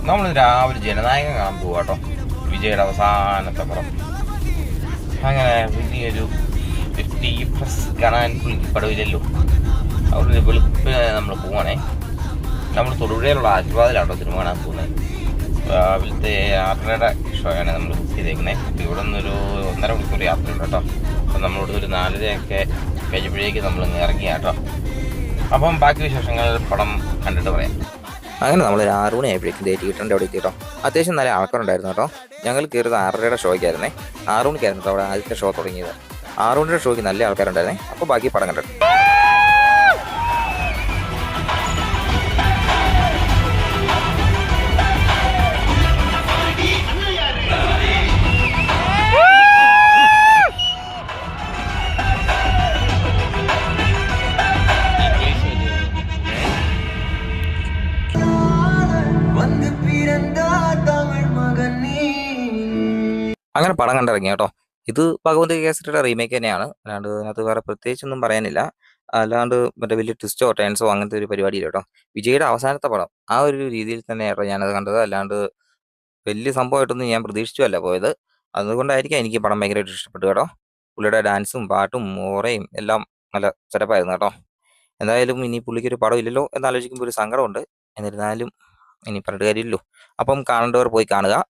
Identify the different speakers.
Speaker 1: നമ്മൾ രാവിലെ ജനനായകൻ കാണാൻ പോവാ കേട്ടോ. വിജയുടെ അവസാനത്തെ പടം. അങ്ങനെ വലിയൊരു 50+ കാണാൻ പടവില്ലല്ലോ. അവിടെ വെളുപ്പിന് നമ്മൾ പോവാണേ. നമ്മൾ തൊടുപുഴയിലുള്ള ആശീർവാദിലാട്ടോ സിനിമ കാണാൻ പോകുന്നത്. രാവിലത്തെ യാത്രയുടെ ഷോയാണ് നമ്മൾ ബുക്ക് ചെയ്തേക്കുന്നത്. അപ്പോൾ ഇവിടെ നിന്നൊരു 1.5 മണിക്കൂർ യാത്രയുണ്ട് കേട്ടോ. അപ്പം നമ്മളിവിടെ ഒരു 4:30 കഴിഞ്ഞപ്പോഴേക്ക് നമ്മൾ ഇറങ്ങിയ കേട്ടോ. അപ്പം ബാക്കി വിശേഷങ്ങൾ പടം കണ്ടിട്ട് പറയാം. അങ്ങനെ നമ്മൾ 6 മണി ആയപ്പോഴേക്കും തിയേറ്ററിൻ്റെ അവിടെ എത്തി കേട്ടോ. അത്യാവശ്യം നല്ല ആൾക്കാരുണ്ടായിരുന്നു കേട്ടോ. ഞങ്ങൾ കയറുന്നത് 6:30 ഷോയ്ക്കായിരുന്നേ. 6 മണിക്കായിരുന്നു അവിടെ ആദ്യത്തെ ഷോ തുടങ്ങിയത്. 6 മണിയുടെ ഷോയ്ക്ക് നല്ല ആൾക്കാരുണ്ടായിരുന്നേ. അപ്പോൾ ബാക്കി പടം കണ്ടിട്ട് അങ്ങനെ പടം കണ്ടിറങ്ങി കേട്ടോ. ഇത് ഭഗവതി കേസരിയുടെ റീമേക്ക് തന്നെയാണ്. അല്ലാണ്ട് അതിനകത്ത് വേറെ പ്രത്യേകിച്ചൊന്നും പറയാനില്ല. അല്ലാണ്ട് മറ്റേ വലിയ ട്വിസ്റ്റോ ടേൺസോ അങ്ങനത്തെ ഒരു പരിപാടിയില്ല കേട്ടോ. വിജയുടെ അവസാനത്തെ പടം ആ ഒരു രീതിയിൽ തന്നെയാട്ടോ ഞാനത് കണ്ടത്. അല്ലാണ്ട് വലിയ സംഭവമായിട്ടൊന്നും ഞാൻ പ്രതീക്ഷിച്ചുമല്ല പോയത്. അതുകൊണ്ടായിരിക്കാം എനിക്ക് പടം ഭയങ്കരമായിട്ട് ഇഷ്ടപ്പെട്ടു കേട്ടോ. പുള്ളിയുടെ ഡാൻസും പാട്ടും ഓറയും എല്ലാം നല്ല സെറ്റപ്പായിരുന്നു കേട്ടോ. എന്തായാലും ഇനി പുള്ളിക്കൊരു പടം ഇല്ലല്ലോ എന്നാലോചിക്കുമ്പോൾ ഒരു സങ്കടമുണ്ട്. എന്നിരുന്നാലും ഇനി പറഞ്ഞിട്ട് കാര്യമില്ലല്ലോ. അപ്പം കാണേണ്ടവർ പോയി കാണുക.